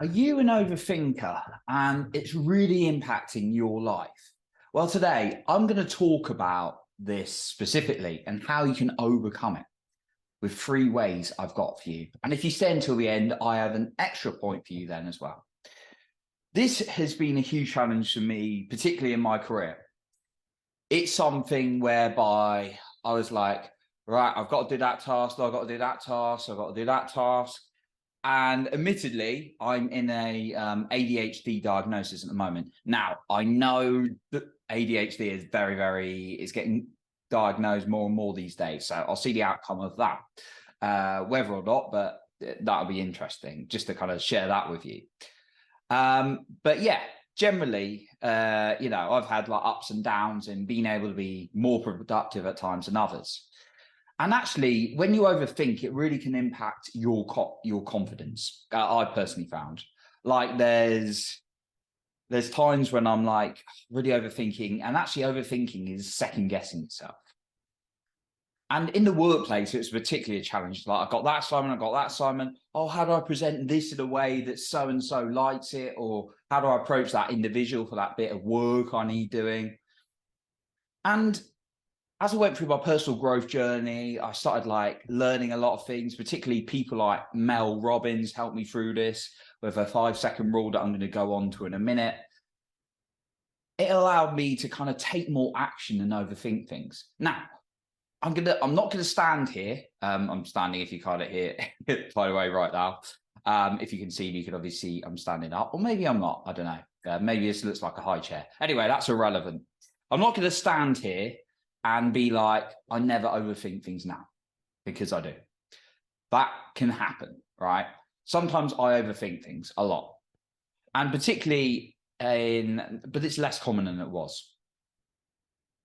Are you an overthinker and it's really impacting your life? Well, today I'm going to talk about this specifically and how you can overcome it with 3 ways I've got for you. And if you stay until the end, I have an extra point for you then as well. This has been a huge challenge for me, particularly in my career. It's something whereby I was like, right, I've got to do that task, I've got to do that task, I've got to do that task. And admittedly, I'm in a ADHD diagnosis at the moment. Now, I know that ADHD is it's getting diagnosed more and more these days. So I'll see the outcome of that, whether or not, but that'll be interesting just to kind of share that with you. But yeah, generally, I've had like ups and downs and being able to be more productive at times than others. And actually, when you overthink, it really can impact your confidence. I personally found like there's times when I'm like really overthinking, and actually overthinking is second guessing itself. And in the workplace, it's particularly a challenge. Like I got that assignment, I got that assignment. Oh, how do I present this in a way that so and so likes it, or how do I approach that individual for that bit of work I need doing? And as I went through my personal growth journey, I started like learning a lot of things, particularly people like Mel Robbins helped me through this with a 5-second rule that I'm going to go on to in a minute. It allowed me to kind of take more action and overthink things. Now, I'm not gonna stand here. I'm standing if you can't hear it, by the way, right now. If you can see me, you can obviously see I'm standing up, or maybe I'm not. I don't know. Maybe this looks like a high chair. Anyway, that's irrelevant. I'm not going to stand here and be like, I never overthink things now, because I do. That can happen, right? Sometimes I overthink things a lot, and particularly but it's less common than it was.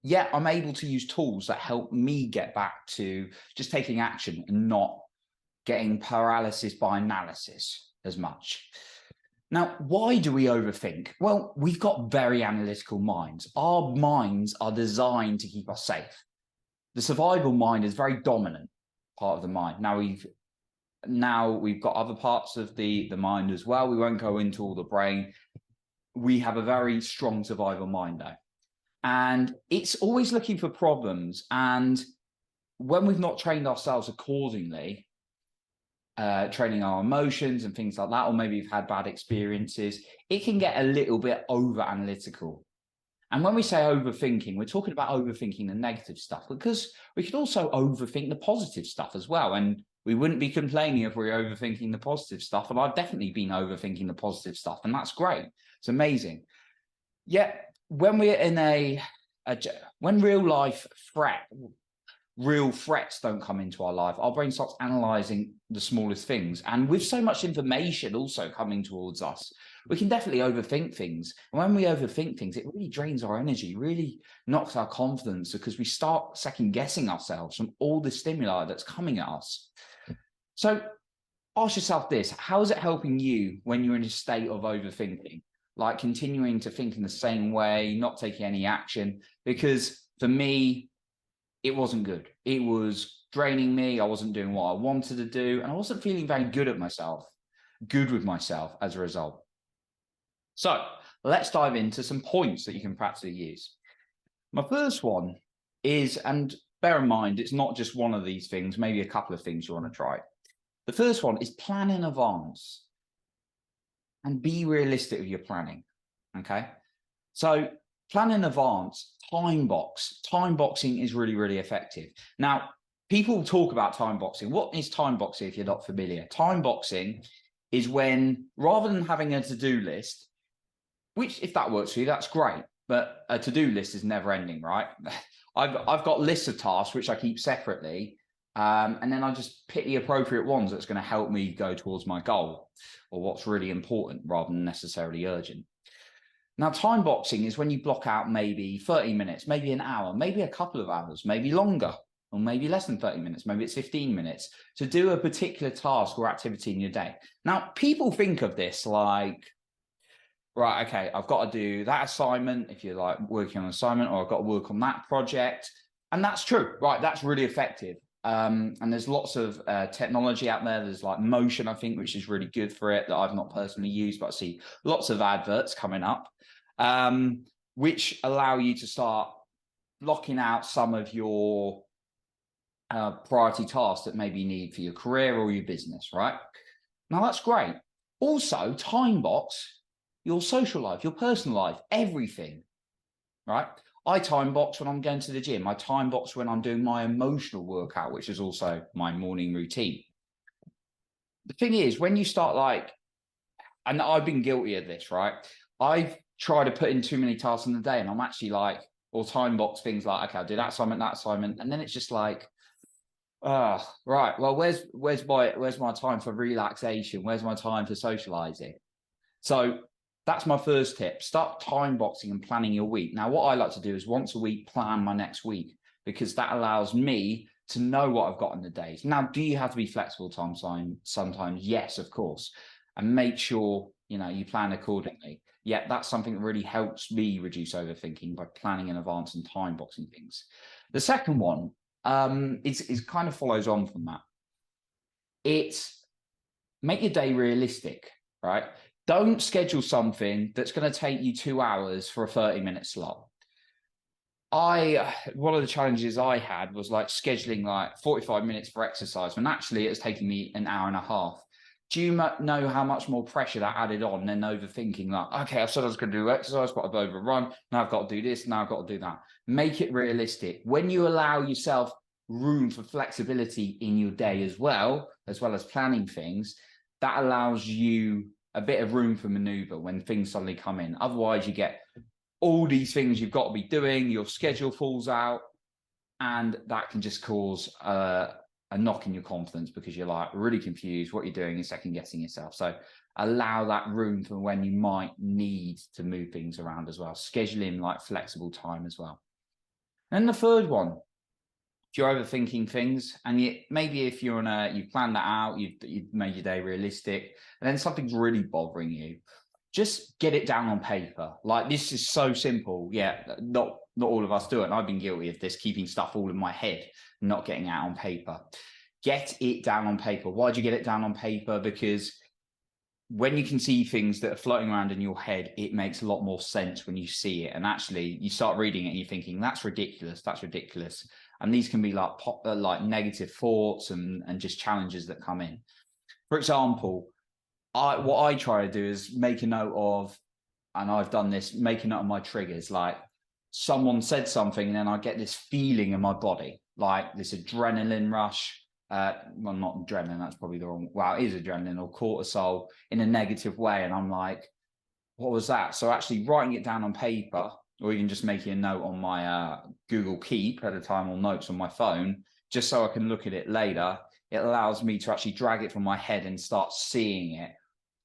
Yet I'm able to use tools that help me get back to just taking action and not getting paralysis by analysis as much. Now, why do we overthink? Well, we've got very analytical minds. Our minds are designed to keep us safe. The survival mind is very dominant part of the mind. Now we've got other parts of the mind as well. We won't go into all the brain. We have a very strong survival mind though. And it's always looking for problems. And when we've not trained ourselves accordingly, training our emotions and things like that, or maybe we've had bad experiences, it can get a little bit over analytical. And when we say overthinking, we're talking about overthinking the negative stuff, because we could also overthink the positive stuff as well. And we wouldn't be complaining if we were overthinking the positive stuff. And I've definitely been overthinking the positive stuff, and that's great. It's amazing. Yet when we're in when real threats don't come into our life, our brain starts analyzing the smallest things. And with so much information also coming towards us, we can definitely overthink things. And when we overthink things, it really drains our energy, really knocks our confidence, because we start second guessing ourselves from all the stimuli that's coming at us. So ask yourself this: how is it helping you when you're in a state of overthinking? Like continuing to think in the same way, not taking any action? Because for me, it wasn't good. It was draining me. I wasn't doing what I wanted to do, and I wasn't feeling very good with myself as a result. So let's dive into some points that you can practically use. My first one is, and bear in mind, it's not just one of these things, maybe a couple of things you want to try. The first one is plan in advance and be realistic with your planning. Okay. So plan in advance, time box. Time boxing is really, really effective. Now, people talk about time boxing. What is time boxing if you're not familiar? Time boxing is when, rather than having a to-do list, which if that works for you, that's great. But a to-do list is never ending, right? I've got lists of tasks which I keep separately. And then I just pick the appropriate ones that's going to help me go towards my goal, or what's really important rather than necessarily urgent. Now, time boxing is when you block out maybe 30 minutes, maybe an hour, maybe a couple of hours, maybe longer, or maybe less than 30 minutes, maybe it's 15 minutes to do a particular task or activity in your day. Now, people think of this like, right, okay, I've got to do that assignment if you're like working on an assignment, or I've got to work on that project. And that's true, right? That's really effective. And there's lots of technology out there. There's like Motion, I think, which is really good for it, that I've not personally used, but I see lots of adverts coming up, which allow you to start blocking out some of your priority tasks that maybe you need for your career or your business, right? Now, that's great. Also, time box your social life, your personal life, everything, right? I time box when I'm going to the gym. I time box when I'm doing my emotional workout, which is also my morning routine. The thing is, when you start like, and I've been guilty of this, right? I've tried to put in too many tasks in the day, and I'm actually like, or time box things like, okay, I'll do that assignment, and then it's just like, oh, right. Well, where's my time for relaxation? Where's my time for socializing? So that's my first tip. Start time boxing and planning your week. Now, what I like to do is once a week, plan my next week, because that allows me to know what I've got in the days. Now, do you have to be flexible sometimes? Yes, of course. And make sure, you plan accordingly. Yeah, that's something that really helps me reduce overthinking by planning in advance and time boxing things. The second one is kind of follows on from that. It's make your day realistic, right? Don't schedule something that's going to take you 2 hours for a 30-minute slot. One of the challenges I had was like scheduling like 45 minutes for exercise, when actually it's taking me an hour and a half. Do you know how much more pressure that added on than overthinking? Like, okay, I said I was going to do exercise, but I've overrun. Now I've got to do this. Now I've got to do that. Make it realistic. When you allow yourself room for flexibility in your day as well as planning things, that allows you a bit of room for maneuver when things suddenly come in. Otherwise, you get all these things you've got to be doing, your schedule falls out, and that can just cause a knock in your confidence, because you're like really confused what you're doing and second guessing yourself. So allow that room for when you might need to move things around as well. Schedule in like flexible time as well. And the third one, if you're overthinking things, and maybe if you're you plan that out, you've made your day realistic, and then something's really bothering you, just get it down on paper. Like, this is so simple. Yeah, not all of us do it. And I've been guilty of this, keeping stuff all in my head, not getting it out on paper. Get it down on paper. Why do you get it down on paper? Because when you can see things that are floating around in your head, it makes a lot more sense when you see it. And actually, you start reading it and you're thinking, that's ridiculous. That's ridiculous. And these can be like negative thoughts and just challenges that come in. For example, what I try to do is make a note of, and I've done this, make a note of my triggers. Like, someone said something and then I get this feeling in my body, like this adrenaline rush. Well, not adrenaline, that's probably the wrong, well, it is adrenaline or cortisol in a negative way. And I'm like, what was that? So actually writing it down on paper, or even just making a note on my Google Keep at a time, or notes on my phone, just so I can look at it later, it allows me to actually drag it from my head and start seeing it.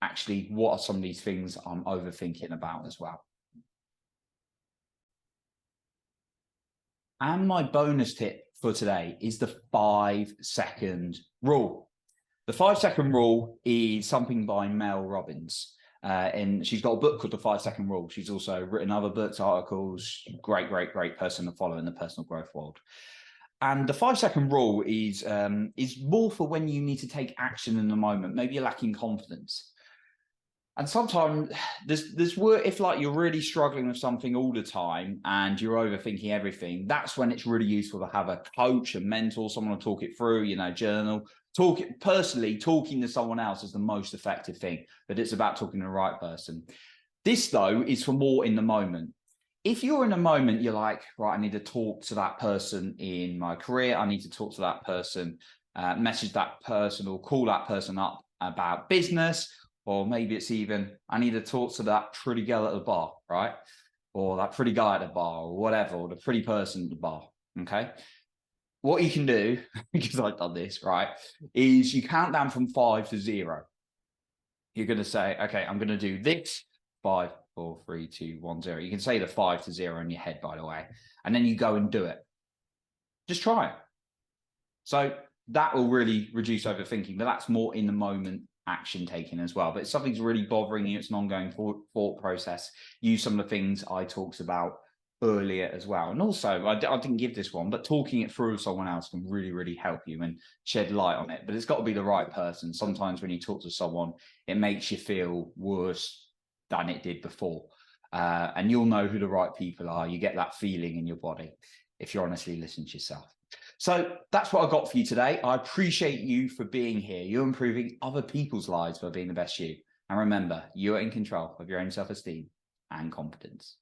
Actually, what are some of these things I'm overthinking about as well? And my bonus tip for today is the 5-second rule. The 5-second rule is something by Mel Robbins. And she's got a book called The 5-Second Rule. She's also written other books, articles. Great person to follow in the personal growth world. And the 5-second rule is more for when you need to take action in the moment. Maybe you're lacking confidence. And sometimes there's work, if like you're really struggling with something all the time and you're overthinking everything, that's when it's really useful to have a coach, a mentor, someone to talk it through, journal. Talking to someone else is the most effective thing, but it's about talking to the right person. This, though, is for more in the moment. If you're in a moment, you're like, right, I need to talk to that person in my career. I need to talk to that person, message that person or call that person up about business. Or maybe it's even, I need to talk to that pretty girl at the bar, right? Or that pretty guy at the bar, or whatever, or the pretty person at the bar, okay? What you can do, because I've done this, right, is you count down from 5 to 0. You're going to say, okay, I'm going to do this, 5, 4, 3, 2, 1, 0. You can say the 5 to 0 in your head, by the way, and then you go and do it. Just try it. So that will really reduce overthinking, but that's more in the moment action taking as well. But if something's really bothering you, it's an ongoing thought process, use some of the things I talked about earlier as well. And also, I didn't give this one, but talking it through with someone else can really, really help you and shed light on it. But it's got to be the right person. Sometimes when you talk to someone, it makes you feel worse than it did before. And you'll know who the right people are. You get that feeling in your body if you honestly listen to yourself. So that's what I got for you today. I appreciate you for being here. You're improving other people's lives by being the best you. And remember, you are in control of your own self-esteem and confidence.